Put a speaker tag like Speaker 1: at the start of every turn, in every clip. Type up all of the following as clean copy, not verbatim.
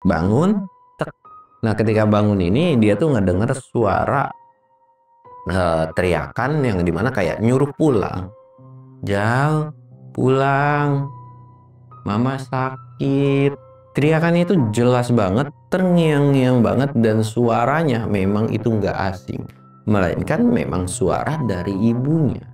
Speaker 1: bangun, tek. Nah ketika bangun ini dia tuh ngedenger suara teriakan yang dimana kayak nyuruh pulang. Jal, pulang, mama sakit. Teriakannya itu jelas banget, terngiang-ngiang banget, dan suaranya memang itu nggak asing, melainkan memang suara dari ibunya.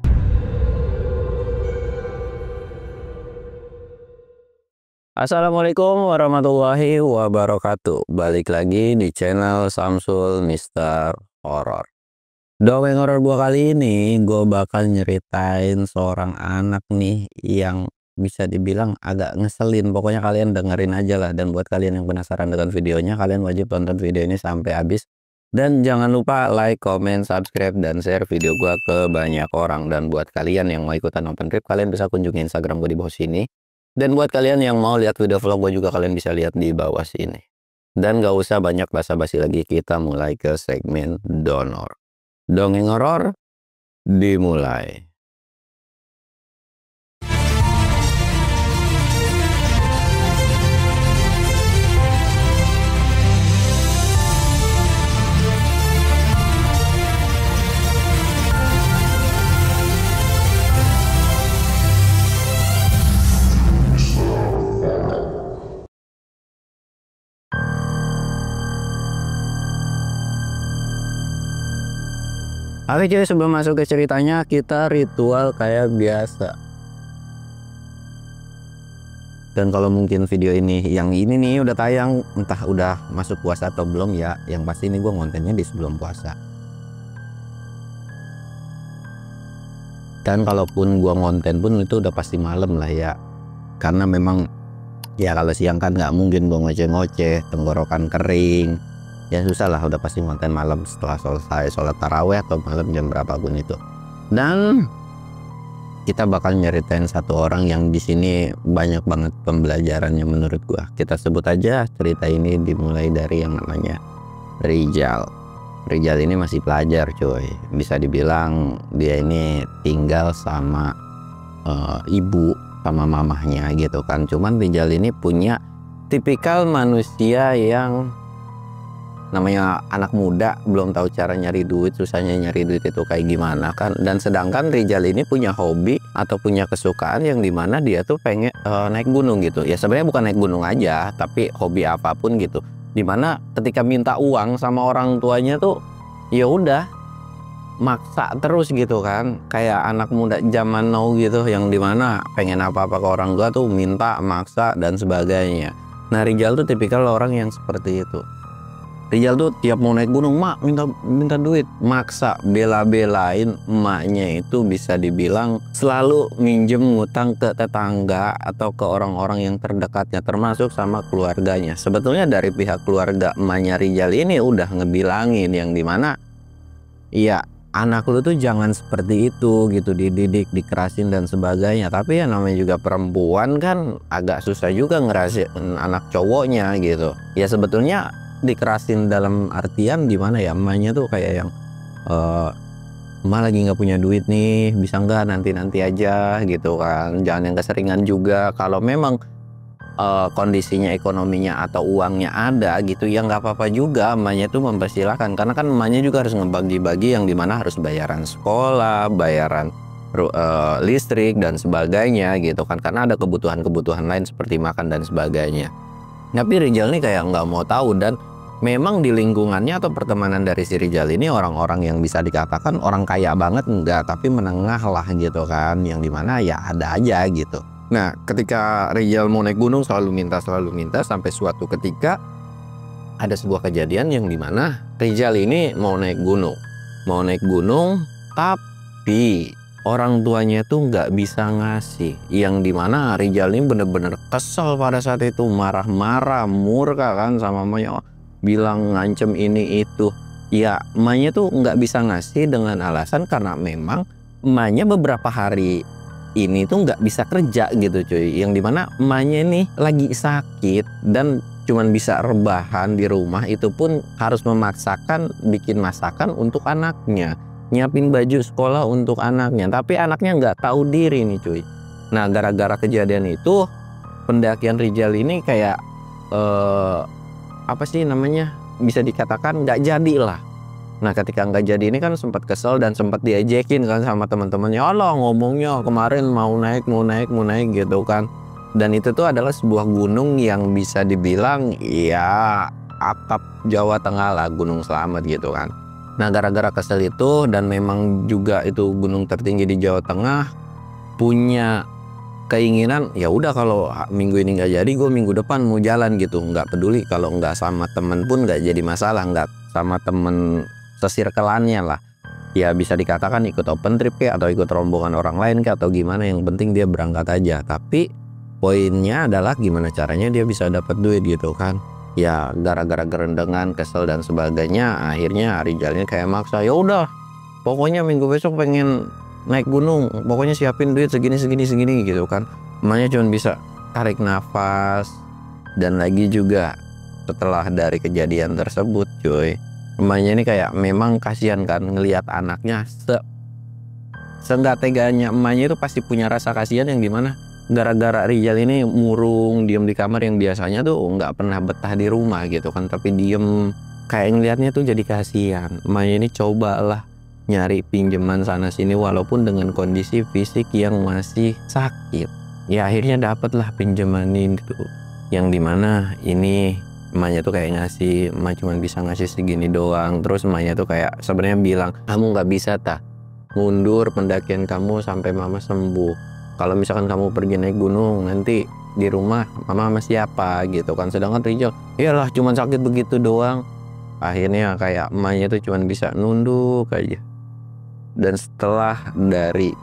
Speaker 1: Assalamualaikum warahmatullahi wabarakatuh. Balik lagi di channel Samsul Mister Horror. Dongeng horor gua kali ini gue bakal nyeritain seorang anak nih yang bisa dibilang agak ngeselin. Pokoknya kalian dengerin aja lah, dan buat kalian yang penasaran dengan videonya, kalian wajib tonton video ini sampai habis. Dan jangan lupa like, comment, subscribe, dan share video gua ke banyak orang. Dan buat kalian yang mau ikutan open trip, kalian bisa kunjungi Instagram gue di bawah sini. Dan buat kalian yang mau lihat video vlog gue juga, kalian bisa lihat di bawah sini. Dan gak usah banyak basa-basi lagi, kita mulai ke segmen donor. Dongeng horor dimulai. Oke cuy, sebelum masuk ke ceritanya, kita ritual kayak biasa. Dan kalau mungkin video ini yang ini nih udah tayang, entah udah masuk puasa atau belum ya, yang pasti ini gue ngontennya di sebelum puasa. Dan kalaupun gue ngonten pun itu udah pasti malam lah ya, karena memang ya kalau siang kan nggak mungkin gue ngoceh-ngoceh, tenggorokan kering. Ya susah lah, udah pasti konten malam setelah selesai sholat taraweh atau malam jam berapapun itu. Dan kita bakal nyeritain satu orang yang di sini banyak banget pembelajarannya menurut gua. Kita sebut aja cerita ini dimulai dari yang namanya Rijal. Rijal ini masih pelajar cuy, bisa dibilang dia ini tinggal sama ibu sama mamahnya gitu kan. Cuman Rijal ini punya tipikal manusia yang namanya anak muda, belum tahu cara nyari duit, susahnya nyari duit itu kayak gimana kan. Dan sedangkan Rijal ini punya hobi atau punya kesukaan yang dimana dia tuh pengen naik gunung gitu ya. Sebenarnya bukan naik gunung aja, tapi hobi apapun gitu, dimana ketika minta uang sama orang tuanya tuh ya udah maksa terus gitu kan, kayak anak muda zaman now gitu, yang dimana pengen apa-apa ke orang tua tuh minta, maksa, dan sebagainya. Nah Rijal tuh tipikal orang yang seperti itu. Rijal tuh tiap mau naik gunung, mak minta duit, maksa, bela-belain emaknya itu bisa dibilang selalu minjem ngutang ke tetangga atau ke orang-orang yang terdekatnya, termasuk sama keluarganya. Sebetulnya dari pihak keluarga emaknya Rijal ini udah ngebilangin yang dimana iya anak lu tuh jangan seperti itu gitu, dididik, dikerasin dan sebagainya. Tapi ya namanya juga perempuan kan agak susah juga ngerasin anak cowoknya gitu. Ya sebetulnya dikerasin dalam artian gimana ya, emaknya tuh kayak yang emak lagi nggak punya duit nih, bisa nggak nanti aja gitu kan, jangan yang keseringan juga. Kalau memang kondisinya, ekonominya atau uangnya ada gitu ya nggak apa-apa juga, emaknya tuh mempersilahkan, karena kan emaknya juga harus ngebagi-bagi yang dimana harus bayaran sekolah, bayaran listrik dan sebagainya gitu kan, karena ada kebutuhan-kebutuhan lain seperti makan dan sebagainya. Tapi Rijal nih kayak nggak mau tahu. Dan memang di lingkungannya atau pertemanan dari si Rijal ini orang-orang yang bisa dikatakan orang kaya banget enggak, tapi menengah lah gitu kan, yang dimana ya ada aja gitu. Nah ketika Rijal mau naik gunung selalu minta, sampai suatu ketika ada sebuah kejadian yang dimana Rijal ini mau naik gunung tapi orang tuanya tuh nggak bisa ngasih, yang dimana Rijal ini bener-bener kesel pada saat itu, marah-marah, murka kan sama mamanya, bilang ngancem ini itu. Ya emaknya tuh nggak bisa ngasih dengan alasan karena memang emaknya beberapa hari ini tuh nggak bisa kerja gitu cuy, yang dimana emaknya ini lagi sakit dan cuman bisa rebahan di rumah, itu pun harus memaksakan bikin masakan untuk anaknya, nyiapin baju sekolah untuk anaknya, tapi anaknya nggak tahu diri nih cuy. Nah gara-gara kejadian itu pendakian Rijal ini kayak apa sih namanya, bisa dikatakan nggak jadi lah. Nah ketika nggak jadi ini kan sempat kesel dan sempat diajakin kan sama teman-temannya, "Allah ngomongnya kemarin mau naik gitu kan." Dan itu tuh adalah sebuah gunung yang bisa dibilang ya atap Jawa Tengah lah, Gunung Slamet gitu kan. Nah gara-gara kesel itu dan memang juga itu gunung tertinggi di Jawa Tengah, punya keinginan ya udah kalau minggu ini nggak jadi gue minggu depan mau jalan gitu, nggak peduli kalau nggak sama temen pun nggak jadi masalah, nggak sama temen sesirkelannya lah, ya bisa dikatakan ikut open trip kayak atau ikut rombongan orang lain kayak atau gimana, yang penting dia berangkat aja. Tapi poinnya adalah gimana caranya dia bisa dapat duit gitu kan. Ya gara-gara gerendengan, kesel dan sebagainya, akhirnya Rijalnya kayak maksa, ya udah pokoknya minggu besok pengen naik gunung, pokoknya siapin duit segini gitu kan. Emaknya cuma bisa tarik nafas. Dan lagi juga setelah dari kejadian tersebut cuy, emaknya ini kayak memang kasihan kan ngelihat anaknya seenggak teganya. Emaknya itu pasti punya rasa kasihan yang dimana gara-gara Rijal ini murung diem di kamar yang biasanya tuh nggak pernah betah di rumah gitu kan, tapi diem kayak ngelihatnya tuh jadi kasihan. Emaknya ini cobalah nyari pinjaman sana sini walaupun dengan kondisi fisik yang masih sakit, ya akhirnya dapatlah pinjaman gitu, yang dimana ini emaknya tuh kayak ngasih, emak cuma bisa ngasih segini doang. Terus emaknya tuh kayak sebenarnya bilang, kamu nggak bisa mundur pendakian kamu sampai mama sembuh. Kalau misalkan kamu pergi naik gunung nanti di rumah mama sama siapa gitu kan. Sedangkan Rijal, iyalah cuma sakit begitu doang. Akhirnya kayak emaknya tuh cuma bisa nunduk aja. Dan setelah dari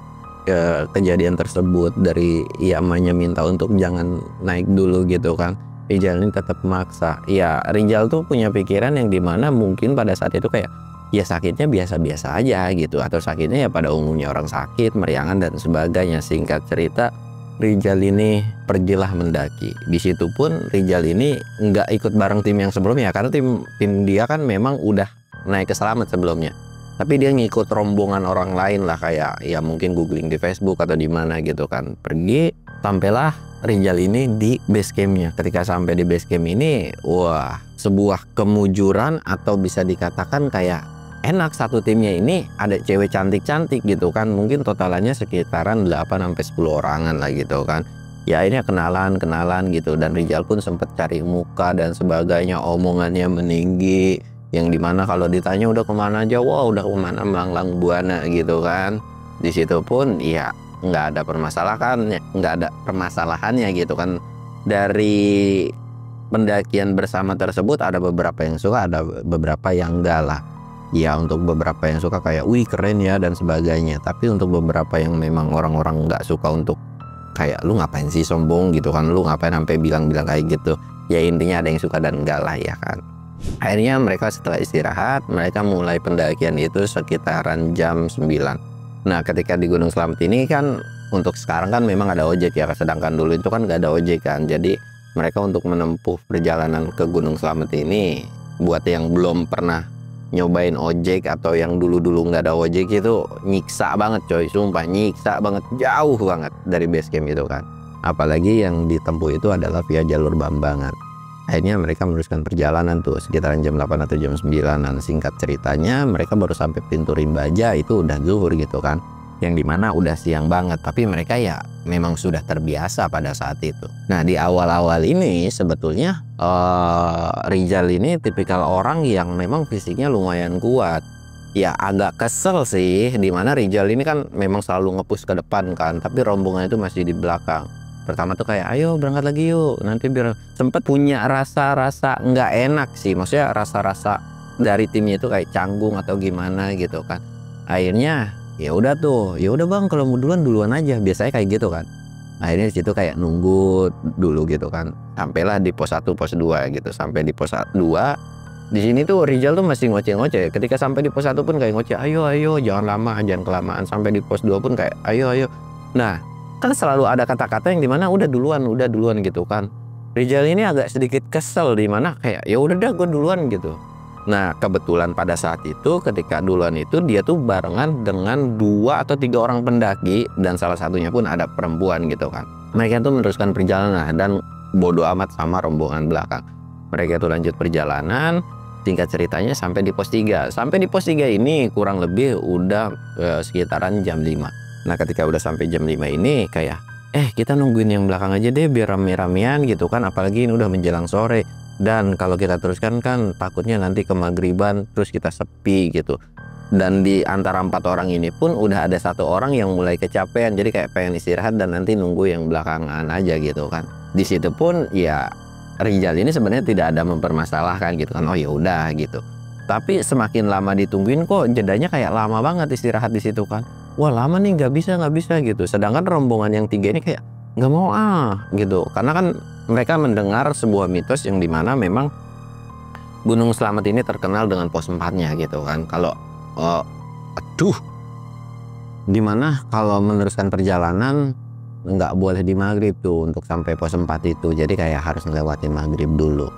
Speaker 1: kejadian tersebut, dari emaknya minta untuk jangan naik dulu gitu kan, Rijal ini tetap maksa. Ya Rijal tuh punya pikiran yang dimana mungkin pada saat itu kayak ya sakitnya biasa-biasa aja gitu, atau sakitnya ya pada umumnya orang sakit, meriangan dan sebagainya. Singkat cerita, Rijal ini pergilah mendaki. Di situ pun Rijal ini nggak ikut bareng tim yang sebelumnya karena tim dia kan memang udah naik ke Slamet sebelumnya. Tapi dia ngikut rombongan orang lain lah, kayak ya mungkin googling di Facebook atau di mana gitu kan. Pergi, sampailah Rijal ini di base campnya. Ketika sampai di base camp ini, wah sebuah kemujuran atau bisa dikatakan kayak enak. Satu timnya ini ada cewek cantik-cantik gitu kan, mungkin totalannya sekitaran 8-10 orangan lah gitu kan. Ya ini kenalan gitu, dan Rijal pun sempat cari muka dan sebagainya, omongannya meninggi yang dimana kalau ditanya udah kemana aja, wah udah kemana Malang Buana gitu kan. Di situ pun ya nggak ada permasalahannya gitu kan. Dari pendakian bersama tersebut ada beberapa yang suka, ada beberapa yang enggak lah. Ya untuk beberapa yang suka kayak wih keren ya dan sebagainya, tapi untuk beberapa yang memang orang-orang nggak suka untuk kayak lu ngapain sih sombong gitu kan, lu ngapain sampai bilang-bilang kayak gitu. Ya intinya ada yang suka dan enggak lah ya kan. Akhirnya mereka setelah istirahat, mereka mulai pendakian itu sekitaran jam 9. Nah ketika di Gunung Slamet ini kan untuk sekarang kan memang ada ojek ya, sedangkan dulu itu kan nggak ada ojek kan. Jadi mereka untuk menempuh perjalanan ke Gunung Slamet ini, buat yang belum pernah nyobain ojek atau yang dulu-dulu nggak ada ojek, itu nyiksa banget coy, sumpah nyiksa banget, jauh banget dari base camp itu kan. Apalagi yang ditempuh itu adalah via jalur Bambangan. Akhirnya mereka meneruskan perjalanan tuh sekitaran jam 8 atau jam 9-an. Singkat ceritanya mereka baru sampai pintu Rimbaja itu udah zuhur gitu kan, yang dimana udah siang banget, tapi mereka ya memang sudah terbiasa pada saat itu. Nah di awal-awal ini sebetulnya Rijal ini tipikal orang yang memang fisiknya lumayan kuat. Ya agak kesel sih, dimana Rijal ini kan memang selalu nge-push ke depan kan, tapi rombongan itu masih di belakang. Pertama tuh kayak ayo berangkat lagi yuk, nanti biar sempet punya rasa-rasa nggak enak sih, maksudnya rasa-rasa dari timnya itu kayak canggung atau gimana gitu kan. Akhirnya ya udah tuh, ya udah bang kalau mau duluan aja, biasanya kayak gitu kan. Akhirnya di situ kayak nunggu dulu gitu kan, sampailah di pos 1 pos 2 gitu. Sampai di pos 2 di sini tuh Rijal tuh masih ngoceh-ngoceh. Ketika sampai di pos 1 pun kayak ngoceh, ayo jangan lama, jangan kelamaan. Sampai di pos 2 pun kayak ayo. Nah kan selalu ada kata-kata yang dimana udah duluan gitu kan. Rijal ini agak sedikit kesel dimana kayak ya udah dah gue duluan gitu. Nah kebetulan pada saat itu ketika duluan itu dia tuh barengan dengan 2 atau 3 orang pendaki, dan salah satunya pun ada perempuan gitu kan. Mereka tuh meneruskan perjalanan dan bodo amat sama rombongan belakang. Mereka tuh lanjut perjalanan. Singkat ceritanya sampai di pos 3. Sampai di pos 3 ini kurang lebih udah sekitaran jam 5. Nah ketika udah sampai jam 5 ini kayak kita nungguin yang belakang aja deh biar rame-ramean gitu kan, apalagi ini udah menjelang sore. Dan kalau kita teruskan kan takutnya nanti ke maghriban terus kita sepi gitu. Dan di antara 4 orang ini pun udah ada 1 orang yang mulai kecapean, jadi kayak pengen istirahat dan nanti nunggu yang belakangan aja gitu kan. Di situ pun ya Rijal ini sebenarnya tidak ada mempermasalahkan gitu kan, oh ya udah gitu. Tapi semakin lama ditungguin kok jedanya kayak lama banget istirahat di situ kan. Wah lama nih, nggak bisa gitu. Sedangkan rombongan yang 3 ini kayak nggak mau gitu, karena kan mereka mendengar sebuah mitos yang dimana memang Gunung Slamet ini terkenal dengan pos 4-nya gitu kan. Kalau dimana kalau meneruskan perjalanan nggak boleh di maghrib tuh untuk sampai pos 4 itu, jadi kayak harus ngelewatin maghrib dulu.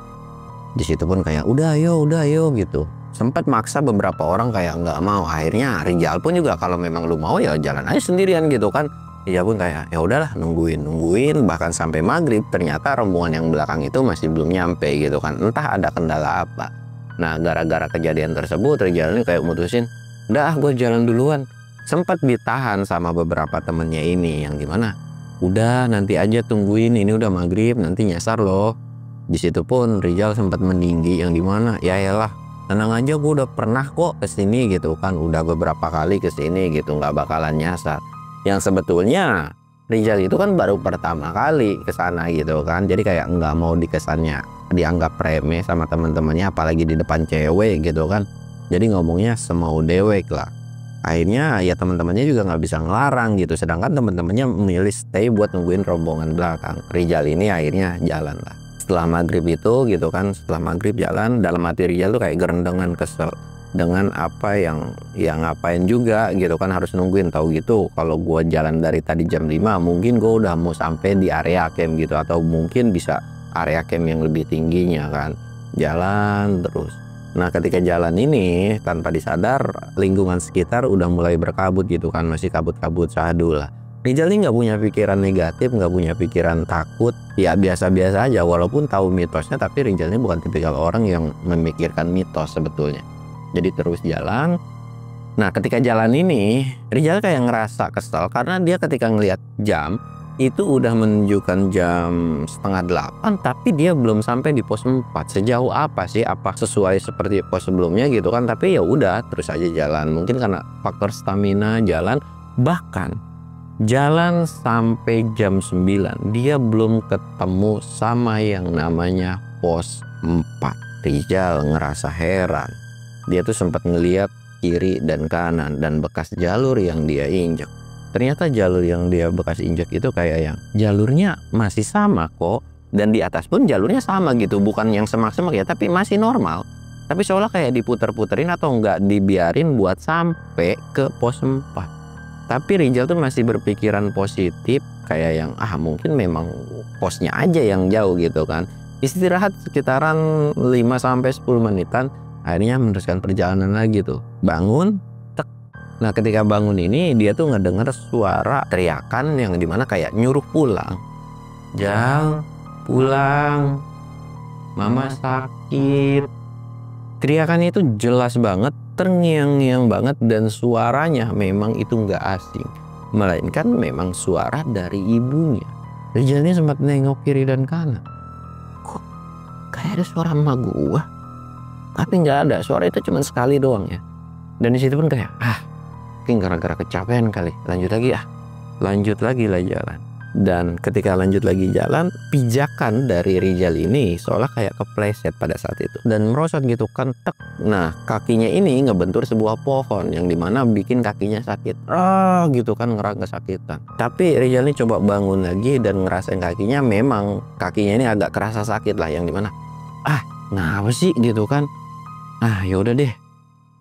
Speaker 1: Di situ pun kayak udah ayo gitu. Sempat maksa beberapa orang kayak nggak mau. Akhirnya Rijal pun juga kalau memang lu mau ya jalan aja sendirian gitu kan. Dia pun kayak ya udahlah nungguin bahkan sampai maghrib. Ternyata rombongan yang belakang itu masih belum nyampe gitu kan. Entah ada kendala apa. Nah gara-gara kejadian tersebut Rijal ini kayak mutusin, udah gue jalan duluan. Sempat ditahan sama beberapa temennya ini yang gimana, udah nanti aja tungguin, ini udah maghrib nanti nyasar loh. Di situ pun Rijal sempat meninggi yang dimana ya elah tenang aja, gue udah pernah kok kesini gitu kan, udah beberapa kali kesini gitu, nggak bakalan nyasar. Yang sebetulnya Rijal itu kan baru pertama kali kesana gitu kan, jadi kayak nggak mau dikesannya dianggap remeh sama teman-temannya, apalagi di depan cewek gitu kan. Jadi ngomongnya semau dewek lah. Akhirnya ya teman-temannya juga nggak bisa ngelarang gitu, sedangkan teman-temannya memilih stay buat nungguin rombongan belakang. Rijal ini akhirnya jalan lah setelah maghrib itu gitu kan. Setelah maghrib jalan, dalam hati Rijal tuh kayak gerendengan kesel dengan apa yang ngapain juga gitu kan, harus nungguin. Tahu gitu kalau gua jalan dari tadi jam 5 mungkin gua udah mau sampai di area camp gitu, atau mungkin bisa area camp yang lebih tingginya kan. Jalan terus. Nah ketika jalan ini tanpa disadar lingkungan sekitar udah mulai berkabut gitu kan, masih kabut-kabut syahdu lah. Rijal ini nggak punya pikiran negatif, nggak punya pikiran takut, ya biasa-biasa aja. Walaupun tahu mitosnya, tapi Rijal ini bukan tipikal orang yang memikirkan mitos sebetulnya. Jadi terus jalan. Nah ketika jalan ini Rijal kayak ngerasa kesel karena dia ketika ngelihat jam itu udah menunjukkan jam 7:30, tapi dia belum sampai di pos 4. Sejauh apa sih? Apa sesuai seperti pos sebelumnya gitu kan? Tapi ya udah terus aja jalan. Mungkin karena faktor stamina jalan. Bahkan jalan sampai jam 9 dia belum ketemu sama yang namanya pos 4. Rijal ngerasa heran. Dia tuh sempat ngeliat kiri dan kanan dan bekas jalur yang dia injek. Ternyata jalur yang dia bekas injek itu kayak yang jalurnya masih sama kok. Dan di atas pun jalurnya sama gitu. Bukan yang semak-semak ya, tapi masih normal. Tapi seolah kayak diputer-puterin atau nggak dibiarin buat sampai ke pos 4. Tapi Rijal tuh masih berpikiran positif. Kayak yang mungkin memang posnya aja yang jauh gitu kan. Istirahat sekitaran 5-10 menitan. Akhirnya meneruskan perjalanan lagi tuh. Bangun. Nah ketika bangun ini dia tuh ngedenger suara teriakan yang dimana kayak nyuruh pulang. Jal, pulang, mama sakit. Teriakannya itu jelas banget, terngiang-ngiang banget, dan suaranya memang itu nggak asing, melainkan memang suara dari ibunya. Rijal ini sempat nengok kiri dan kanan. Kok kayak ada suara emak gua? Tapi nggak ada, suara itu cuma sekali doang ya. Dan di situ pun kayak mungkin gara-gara kecapean kali, lanjut lagi lah jalan. Dan ketika lanjut lagi jalan, pijakan dari Rijal ini seolah kayak kepleset pada saat itu dan merosot gitu kan, tek. Nah kakinya ini ngebentur sebuah pohon yang dimana bikin kakinya sakit gitu kan, ngerasa kesakitan. Tapi Rijal ini coba bangun lagi dan ngerasain kakinya, memang kakinya ini agak kerasa sakit lah, yang dimana kenapa sih gitu kan. Yaudah deh,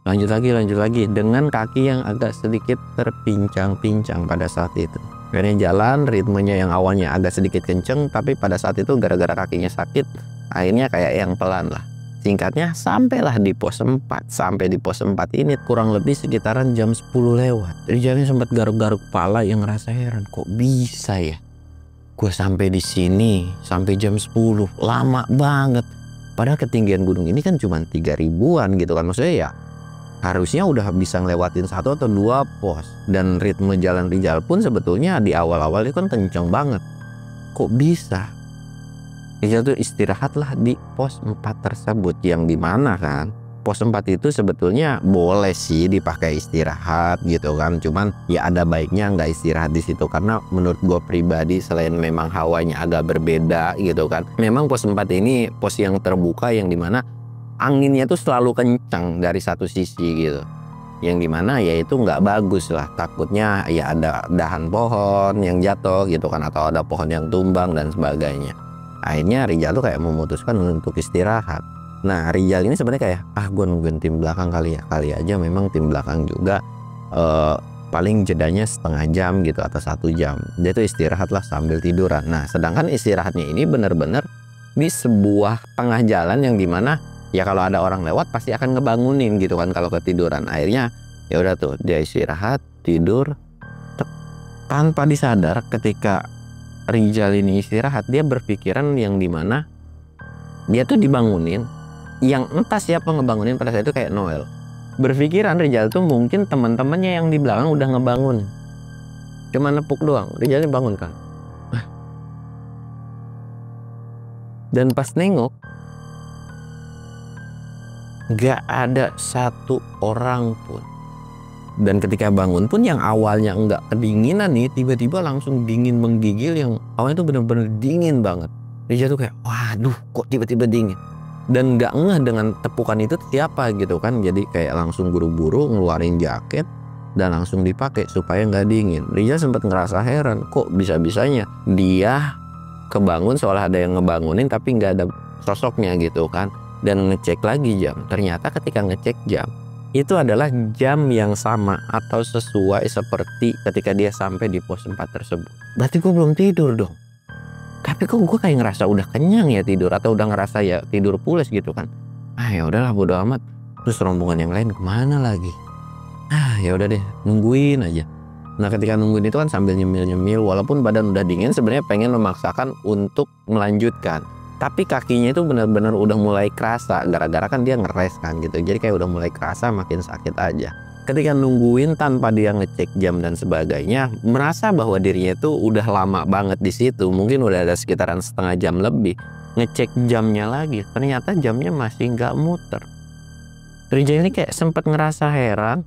Speaker 1: lanjut lagi dengan kaki yang agak sedikit terpincang-pincang pada saat itu. Karena jalan ritmenya yang awalnya agak sedikit kenceng, tapi pada saat itu gara-gara kakinya sakit akhirnya kayak yang pelan lah. Singkatnya sampailah di pos 4. Sampai di pos 4 ini kurang lebih sekitaran jam 10 lewat. Rijal sempat garuk-garuk kepala yang ngerasa heran, kok bisa ya gue sampai di sini sampai jam 10, lama banget. Padahal ketinggian gunung ini kan cuma 3.000-an gitu kan, maksudnya ya harusnya udah bisa ngelewatin 1 atau 2 pos. Dan ritme jalan Rijal pun sebetulnya di awal-awal itu kan kenceng banget. Kok bisa? Rijal tuh istirahatlah di pos 4 tersebut, yang dimana kan pos 4 itu sebetulnya boleh sih dipakai istirahat gitu kan, cuman ya ada baiknya nggak istirahat di situ, karena menurut gue pribadi selain memang hawanya agak berbeda gitu kan, memang pos 4 ini pos yang terbuka yang dimana anginnya tuh selalu kencang dari satu sisi gitu, yang dimana ya itu nggak bagus lah, takutnya ya ada dahan pohon yang jatuh gitu kan, atau ada pohon yang tumbang dan sebagainya. Akhirnya Rijal tuh kayak memutuskan untuk istirahat. Nah Rijal ini sebenarnya kayak gue nungguin tim belakang kali aja memang tim belakang juga paling jedanya setengah jam gitu atau 1 jam, dia tuh istirahat lah sambil tiduran. Nah sedangkan istirahatnya ini bener-bener di sebuah tengah jalan yang dimana ya kalau ada orang lewat pasti akan ngebangunin gitu kan kalau ketiduran. Akhirnya ya udah tuh dia istirahat tidur, tanpa disadar ketika Rijal ini istirahat dia berpikiran yang dimana dia tuh dibangunin, yang entah siapa ngebangunin pada saat itu kayak Noel. Berpikiran Rijal tuh mungkin teman-temannya yang di belakang udah ngebangun, cuma nepuk doang, Rijal bangun kan. Dan pas nengok gak ada 1 orang pun. Dan ketika bangun pun yang awalnya enggak kedinginan nih, tiba-tiba langsung dingin menggigil, yang awalnya tuh bener-bener dingin banget. Rijal tuh kayak waduh kok tiba-tiba dingin, dan nggak ngeh dengan tepukan itu siapa gitu kan. Jadi kayak langsung buru-buru ngeluarin jaket dan langsung dipakai supaya nggak dingin. Rijal sempat ngerasa heran, kok bisa-bisanya dia kebangun seolah ada yang ngebangunin tapi nggak ada sosoknya gitu kan. Dan ngecek lagi jam, ternyata ketika ngecek jam itu adalah jam yang sama atau sesuai seperti ketika dia sampai di pos 4 tersebut. Berarti gue belum tidur dong. Tapi kok gue kayak ngerasa udah kenyang ya tidur, atau udah ngerasa ya tidur pules gitu kan. Ya udahlah bodo amat. Terus rombongan yang lain kemana lagi? Ya udah deh, nungguin aja. Nah ketika nungguin itu kan sambil nyemil-nyemil, walaupun badan udah dingin sebenarnya pengen memaksakan untuk melanjutkan. Tapi kakinya itu benar-benar udah mulai kerasa, gara-gara kan dia ngeres kan gitu. Jadi kayak udah mulai kerasa makin sakit aja. Ketika nungguin tanpa dia ngecek jam dan sebagainya, merasa bahwa dirinya tuh udah lama banget di situ, mungkin udah ada sekitaran setengah jam lebih. Ngecek jamnya lagi, ternyata jamnya masih nggak muter. Rijal ini kayak sempat ngerasa heran,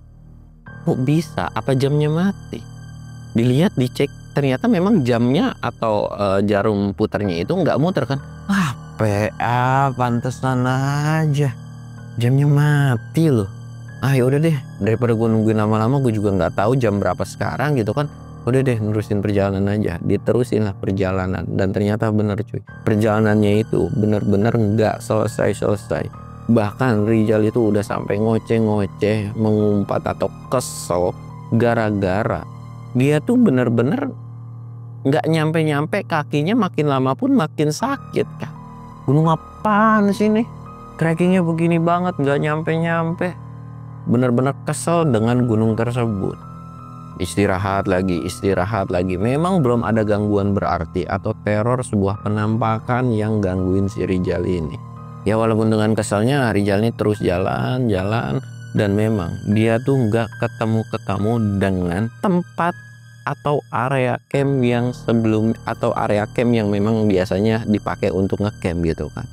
Speaker 1: kok bisa? Apa jamnya mati? Dilihat, dicek, ternyata memang jamnya atau jarum putarnya itu nggak muter kan. PA pantesan aja jamnya mati loh. Yaudah deh, daripada gue nungguin lama-lama, gue juga nggak tahu jam berapa sekarang gitu kan. Udah deh, nerusin perjalanan aja. Diterusin lah perjalanan, dan ternyata bener cuy, perjalanannya itu bener-bener nggak selesai-selesai. Bahkan Rijal itu udah sampai ngoceh-ngoceh, mengumpat atau kesel gara-gara dia tuh bener-bener nggak nyampe-nyampe, kakinya makin lama pun makin sakit kan. Gunung apaan sih nih, trekkingnya begini banget nggak nyampe-nyampe. Bener-bener kesel dengan gunung tersebut. Istirahat lagi. Memang belum ada gangguan berarti atau teror sebuah penampakan yang gangguin si Rijal ini. Ya walaupun dengan keselnya, Rijal ini terus jalan. Dan memang dia tuh nggak ketemu dengan tempat atau area camp yang area camp yang memang biasanya dipakai untuk ngecamp gitu kan.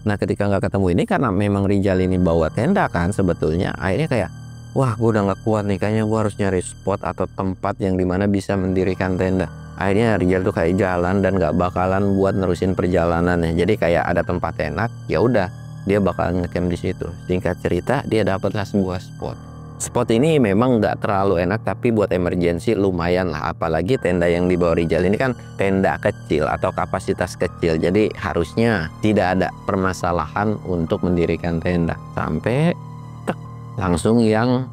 Speaker 1: Nah ketika nggak ketemu ini, karena memang Rijal ini bawa tenda kan sebetulnya, akhirnya kayak wah gue udah nggak kuat nih, kayaknya gue harus nyari spot atau tempat yang dimana bisa mendirikan tenda. Akhirnya Rijal tuh kayak jalan dan nggak bakalan buat nerusin perjalanannya. Jadi kayak ada tempat enak, ya udah dia bakalan ngecamp di situ. Singkat cerita, dia dapatlah sebuah spot. Spot ini memang nggak terlalu enak, tapi buat emergency lumayan lah. Apalagi tenda yang dibawa Rijal ini kan tenda kecil atau kapasitas kecil, jadi harusnya tidak ada permasalahan untuk mendirikan tenda. Sampai langsung yang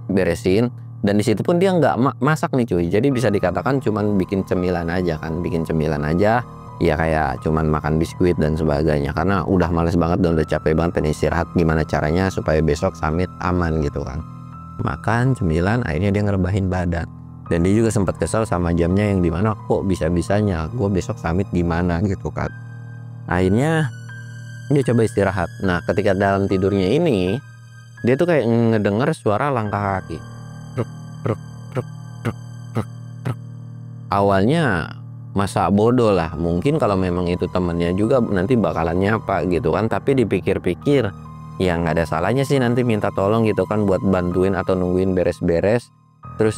Speaker 1: beresin, dan di situ pun dia nggak masak nih cuy. Jadi bisa dikatakan cuman bikin cemilan aja kan, ya kayak cuman makan biskuit dan sebagainya, karena udah males banget dan udah capek banget, pengen istirahat. Gimana caranya supaya besok summit aman gitu kan. Makan cemilan, akhirnya dia ngerebahin badan. Dan dia juga sempat kesel sama jamnya yang dimana kok bisa-bisanya gue besok summit gimana gitu kan. Akhirnya Dia coba istirahat. Nah ketika dalam tidurnya ini, dia tuh kayak ngedenger suara langkah kaki. Truk, truk, truk, truk, truk, truk. Awalnya masa bodoh lah, mungkin kalau memang itu temennya juga nanti bakalan nyapa gitu kan. Tapi dipikir-pikir, ya nggak ada salahnya sih nanti minta tolong gitu kan, buat bantuin atau nungguin beres-beres, terus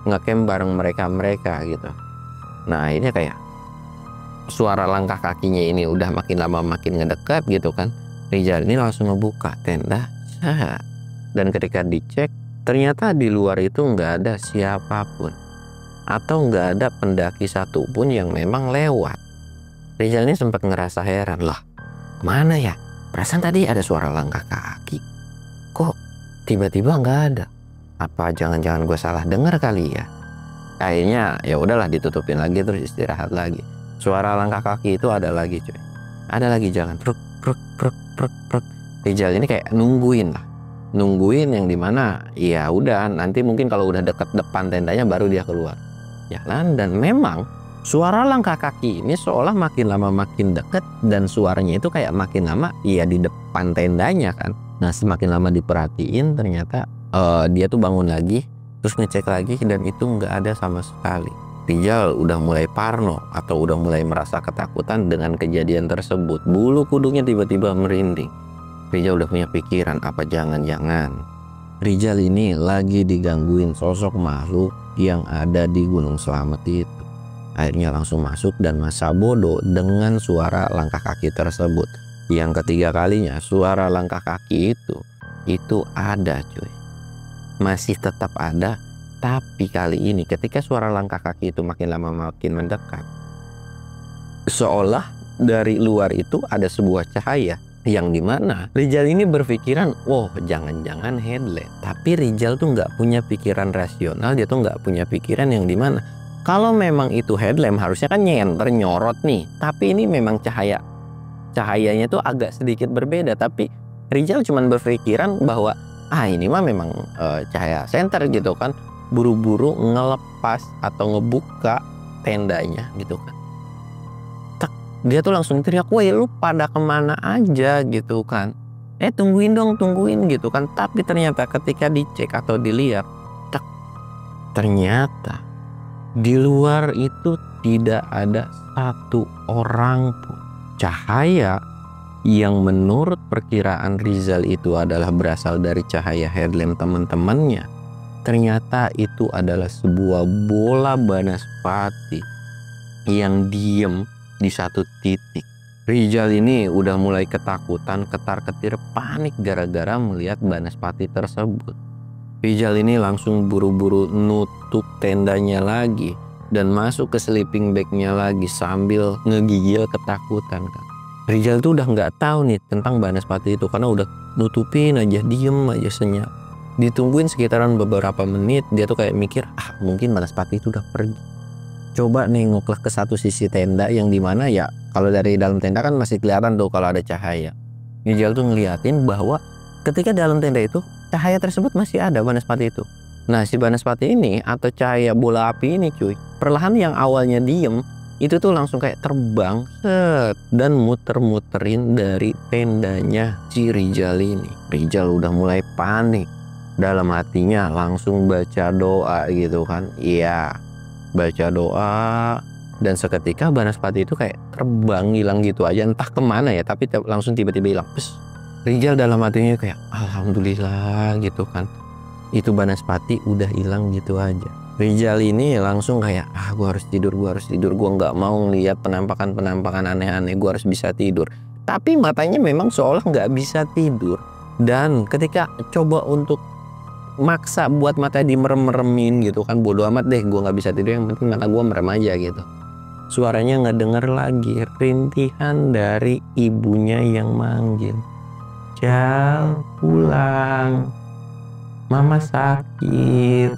Speaker 1: ngecamp bareng mereka gitu. Nah ini kayak suara langkah kakinya ini udah makin lama makin ngedekat gitu kan. Rizal ini langsung ngebuka tenda, dan ketika dicek ternyata di luar itu nggak ada siapapun atau nggak ada pendaki satupun yang memang lewat. Rizal ini sempat ngerasa heran, lah mana ya, perasaan tadi ada suara langkah kaki, kok tiba-tiba nggak ada. Apa jangan-jangan gue salah dengar kali ya? Akhirnya ya udahlah, ditutupin lagi terus istirahat lagi. Suara langkah kaki itu ada lagi cuy, ada lagi, jangan pruk pruk pruk pruk pruk. Rizal ini kayak nungguin lah, nungguin yang dimana ya udah nanti mungkin kalau udah deket depan tendanya baru dia keluar jalan. Dan memang suara langkah kaki ini seolah makin lama makin deket, dan suaranya itu kayak makin lama ya di depan tendanya kan. Nah semakin lama diperhatiin ternyata dia tuh bangun lagi, terus ngecek lagi, dan itu nggak ada sama sekali. Rizal udah mulai parno atau udah mulai merasa ketakutan dengan kejadian tersebut. Bulu kuduknya tiba-tiba merinding. Rizal udah punya pikiran, apa jangan-jangan Rizal ini lagi digangguin sosok makhluk yang ada di Gunung Slamet itu. Akhirnya langsung masuk dan masa bodoh dengan suara langkah kaki tersebut. Yang ketiga kalinya suara langkah kaki itu ada cuy, masih tetap ada. Tapi kali ini ketika suara langkah kaki itu makin lama makin mendekat, seolah dari luar itu ada sebuah cahaya yang dimana Rizal ini berpikiran, oh jangan-jangan headlamp. Tapi Rizal tuh nggak punya pikiran rasional, dia tuh nggak punya pikiran yang dimana kalau memang itu headlamp harusnya kan nyenter nyorot nih. Tapi ini memang cahayanya tuh agak sedikit berbeda. Tapi Rizal cuman berpikiran bahwa ini mah memang cahaya senter gitu kan. Buru-buru ngelepas atau ngebuka tendanya gitu kan. Dia tuh langsung teriak, woi lu pada kemana aja gitu kan, tungguin dong, tungguin gitu kan. Tapi ternyata ketika dicek atau dilihat, ternyata di luar itu tidak ada satu orang pun. Cahaya yang menurut perkiraan Rizal itu adalah berasal dari cahaya headlamp teman-temannya, ternyata itu adalah sebuah bola banaspati yang diem di satu titik. Rizal ini udah mulai ketakutan, ketar-ketir, panik gara-gara melihat banaspati tersebut. Rizal ini langsung buru-buru nutup tendanya lagi dan masuk ke sleeping bagnya lagi sambil ngegigil ketakutan kan. Rizal tuh udah nggak tahu nih tentang banaspati itu karena udah nutupin aja, diem aja senyap. Ditungguin sekitaran beberapa menit, dia tuh kayak mikir, mungkin banaspati itu udah pergi. Coba nengoklah ke satu sisi tenda yang dimana ya kalau dari dalam tenda kan masih kelihatan tuh kalau ada cahaya. Rizal tuh ngeliatin bahwa ketika dalam tenda itu cahaya tersebut masih ada banaspati itu. Nah si banaspati ini atau cahaya bola api ini cuy, perlahan yang awalnya diem itu tuh langsung kayak terbang dan muter-muterin dari tendanya si Rizal ini. Rizal udah mulai panik, dalam hatinya langsung baca doa gitu kan. Iya, baca doa, dan seketika banaspati itu kayak terbang hilang gitu aja, entah kemana ya, tapi langsung tiba-tiba hilang. Rizal dalam hatinya kayak alhamdulillah gitu kan, itu banaspati udah hilang gitu aja. Rizal ini langsung kayak gue harus tidur, gue nggak mau ngeliat penampakan aneh-aneh, gue harus bisa tidur. Tapi matanya memang seolah nggak bisa tidur, dan ketika coba untuk maksa buat mata dimerem-meremin gitu kan, bodo amat deh gue nggak bisa tidur, yang penting mata gue merem aja gitu. Suaranya nggak denger lagi, rintihan dari ibunya yang manggil, Jal pulang, mama sakit.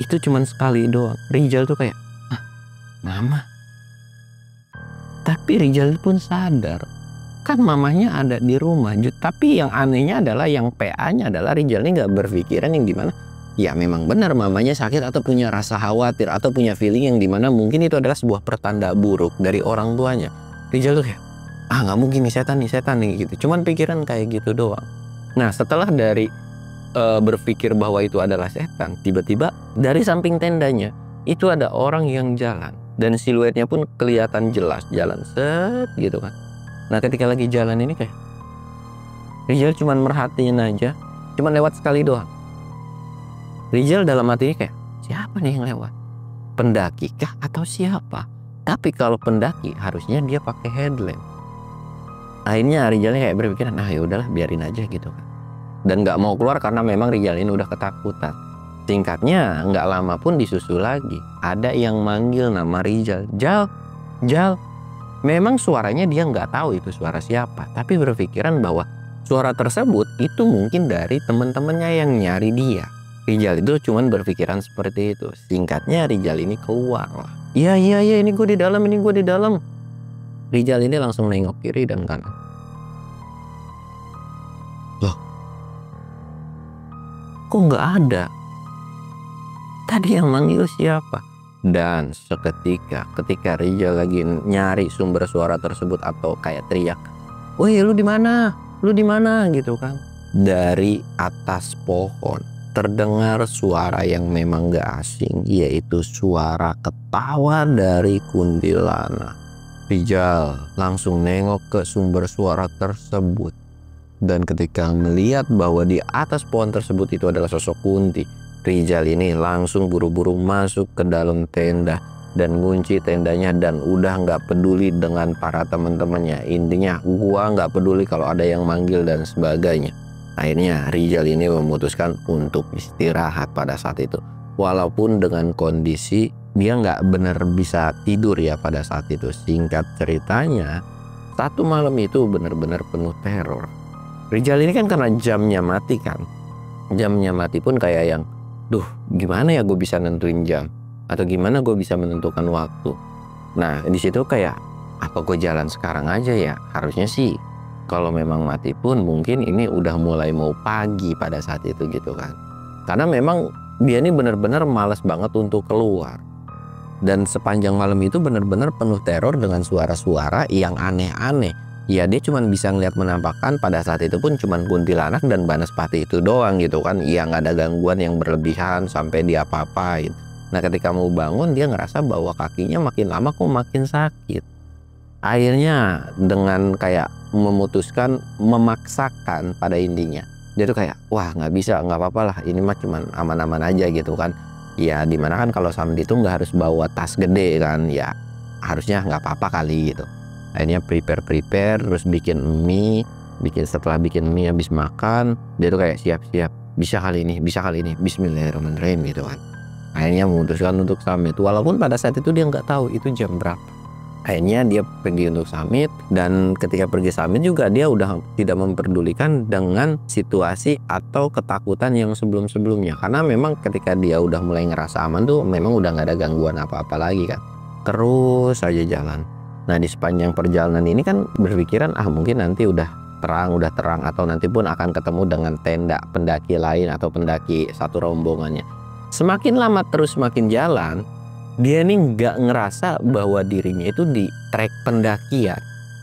Speaker 1: Itu cuman sekali doang. Rizal tuh kayak mama. Tapi Rizal pun sadar kan mamanya ada di rumah. Tapi yang anehnya adalah yang PA-nya adalah Rizal ini nggak berpikiran yang dimana ya memang benar mamanya sakit atau punya rasa khawatir atau punya feeling yang dimana mungkin itu adalah sebuah pertanda buruk dari orang tuanya. Rizal tuh kayak ah nggak mungkin nih, setan nih gitu. Cuman pikiran kayak gitu doang. Nah setelah dari berpikir bahwa itu adalah setan, tiba-tiba dari samping tendanya itu ada orang yang jalan dan siluetnya pun kelihatan jelas, jalan set gitu kan. Nah ketika lagi jalan ini kayak Rizal cuman merhatiin aja, cuman lewat sekali doang. Rizal dalam hatinya kayak, siapa nih yang lewat? Pendaki kah atau siapa? Tapi kalau pendaki harusnya dia pakai headlamp. Akhirnya Rizalnya kayak berpikiran, nah ya udahlah biarin aja gitu kan. Dan nggak mau keluar karena memang Rizal ini udah ketakutan. Singkatnya nggak lama pun disusul lagi. Ada yang manggil nama Rizal, Jal, Jal. Memang suaranya dia nggak tahu itu suara siapa, tapi berpikiran bahwa suara tersebut itu mungkin dari teman-temannya yang nyari dia. Rizal itu cuman berpikiran seperti itu. Singkatnya Rizal ini keluar lah. Iya ini gue di dalam, ini gue di dalam. Rizal ini langsung nengok kiri dan kanan. Loh, kok nggak ada? Tadi yang manggil siapa? Dan seketika ketika Rizal lagi nyari sumber suara tersebut atau kayak teriak, "Woi, lu di mana? Lu di mana?" gitu kan. Dari atas pohon terdengar suara yang memang gak asing, yaitu suara ketawa dari kuntilanak. Rizal langsung nengok ke sumber suara tersebut. Dan ketika melihat bahwa di atas pohon tersebut itu adalah sosok Kunti, Rizal ini langsung buru-buru masuk ke dalam tenda dan ngunci tendanya dan udah nggak peduli dengan para teman-temannya. Intinya gua nggak peduli kalau ada yang manggil dan sebagainya. Akhirnya Rizal ini memutuskan untuk istirahat pada saat itu. Walaupun dengan kondisi dia nggak benar bisa tidur ya pada saat itu. Singkat ceritanya, satu malam itu benar-benar penuh teror. Rizal ini kan karena jamnya mati kan. Jamnya mati pun kayak yang, duh gimana ya gue bisa nentuin jam? Atau gimana gue bisa menentukan waktu? Nah di situ kayak, apa gue jalan sekarang aja ya? Harusnya sih kalau memang mati pun mungkin ini udah mulai mau pagi pada saat itu gitu kan. Karena memang dia ini benar-benar malas banget untuk keluar. Dan sepanjang malam itu benar-benar penuh teror dengan suara-suara yang aneh-aneh. Ya dia cuma bisa ngeliat menampakkan pada saat itu pun cuma kuntilanak dan Banaspati itu doang gitu kan. Ya nggak ada gangguan yang berlebihan sampai dia apa-apain. Nah ketika mau bangun dia ngerasa bahwa kakinya makin lama kok makin sakit. Akhirnya dengan kayak memutuskan, memaksakan pada intinya. Dia tuh kayak, wah nggak bisa, nggak apa-apa lah, ini mah cuman aman-aman aja gitu kan. Ya dimana kan kalau samedi itu nggak harus bawa tas gede kan, ya harusnya nggak apa-apa kali gitu. Akhirnya prepare terus bikin mie. Setelah bikin mie habis makan, dia tuh kayak siap-siap, bisa kali ini, bismillahirrahmanirrahim gitu kan. Akhirnya memutuskan untuk summit, walaupun pada saat itu dia nggak tahu itu jam berapa. Akhirnya dia pergi untuk summit, dan ketika pergi summit juga dia udah tidak memperdulikan dengan situasi atau ketakutan yang sebelum-sebelumnya. Karena memang ketika dia udah mulai ngerasa aman tuh memang udah nggak ada gangguan apa-apa lagi kan. Terus aja jalan. Nah di sepanjang perjalanan ini kan berpikiran mungkin nanti udah terang atau nanti pun akan ketemu dengan tenda pendaki lain atau pendaki satu rombongannya. Semakin lama terus semakin jalan, dia nih nggak ngerasa bahwa dirinya itu di trek pendakian.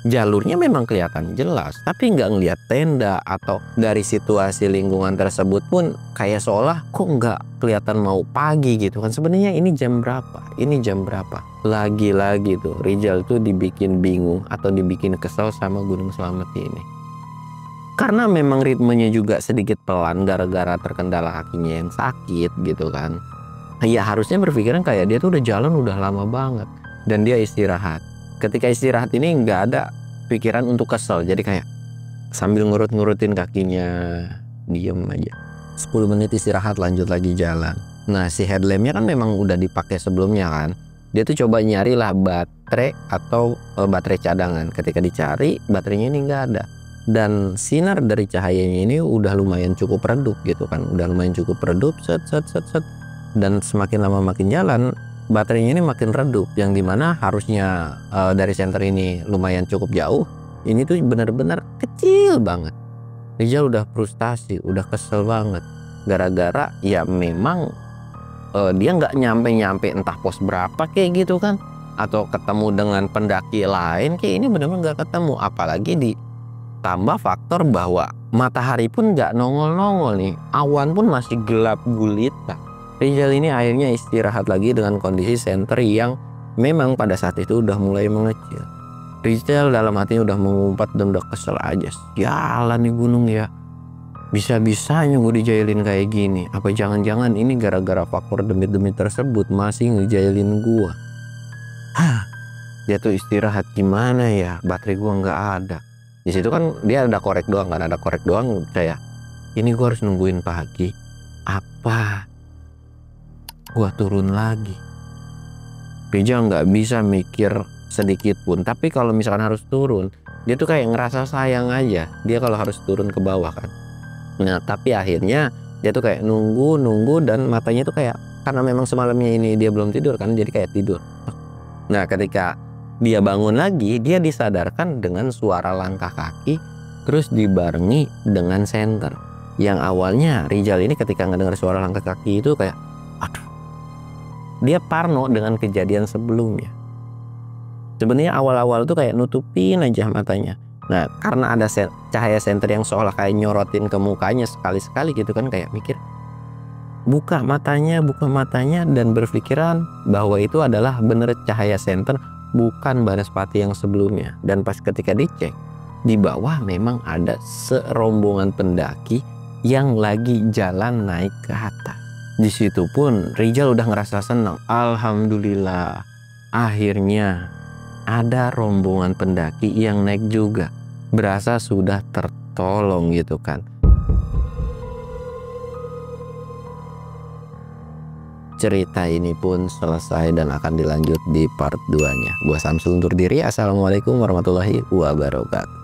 Speaker 1: Jalurnya memang kelihatan jelas, tapi nggak ngelihat tenda atau dari situasi lingkungan tersebut pun kayak seolah kok nggak kelihatan mau pagi gitu kan. Sebenarnya ini jam berapa? Ini jam berapa? Lagi-lagi tuh Rizal tuh dibikin bingung atau dibikin kesel sama Gunung Slamet ini. Karena memang ritmenya juga sedikit pelan gara-gara terkendala kakinya yang sakit gitu kan. Ya harusnya berpikiran kayak dia tuh udah jalan udah lama banget dan dia istirahat. Ketika istirahat ini nggak ada pikiran untuk kesel, jadi kayak sambil ngurut-ngurutin kakinya, diem aja. 10 menit istirahat lanjut lagi jalan. Nah si headlampnya kan memang udah dipakai sebelumnya kan. Dia tuh coba nyari lah baterai atau baterai cadangan. Ketika dicari baterainya ini nggak ada. Dan sinar dari cahayanya ini udah lumayan cukup redup gitu kan. Udah lumayan cukup redup, set. Dan semakin lama makin jalan, baterainya ini makin redup, yang dimana harusnya dari senter ini lumayan cukup jauh, ini tuh benar-benar kecil banget. Rizal udah frustasi, udah kesel banget, gara-gara ya memang dia nggak nyampe entah pos berapa kayak gitu kan. atau ketemu dengan pendaki lain, kayak ini benar-benar nggak ketemu. Apalagi ditambah faktor bahwa matahari pun nggak nongol-nongol nih, awan pun masih gelap gulita. Rizal ini akhirnya istirahat lagi dengan kondisi senter yang memang pada saat itu udah mulai mengecil. Rizal dalam hatinya udah mengumpat dan udah kesel aja. Sialan nih gunung ya, bisa-bisanya gue dijailin kayak gini. Apa jangan-jangan ini gara-gara faktor demit-demit tersebut masih ngejailin gue. Dia tuh istirahat gimana ya, baterai gue nggak ada. Di situ kan dia ada korek doang kan, ada korek doang. Saya ini gue harus nungguin pagi apa gue turun lagi. Rizal nggak bisa mikir sedikit pun. Tapi kalau misalkan harus turun, dia tuh kayak ngerasa sayang aja dia kalau harus turun ke bawah kan. Nah tapi akhirnya dia tuh kayak nunggu dan matanya tuh kayak, karena memang semalamnya ini dia belum tidur kan, jadi kayak tidur. Nah ketika dia bangun lagi, dia disadarkan dengan suara langkah kaki terus dibarengi dengan senter. Yang awalnya Rizal ini ketika ngedengar suara langkah kaki itu kayak, aduh, dia parno dengan kejadian sebelumnya. Sebenarnya awal-awal tuh kayak nutupin aja matanya. Nah karena ada cahaya senter yang seolah kayak nyorotin ke mukanya sekali-sekali gitu kan, kayak mikir, buka matanya dan berpikiran bahwa itu adalah bener cahaya senter, bukan Banaspati yang sebelumnya. Dan pas ketika dicek, di bawah memang ada serombongan pendaki yang lagi jalan naik ke atas. Di situ pun Rizal udah ngerasa senang. Alhamdulillah, akhirnya ada rombongan pendaki yang naik juga. Berasa sudah tertolong gitu kan. Cerita ini pun selesai dan akan dilanjut di part 2-nya. Gua Samsul undur diri. Assalamualaikum warahmatullahi wabarakatuh.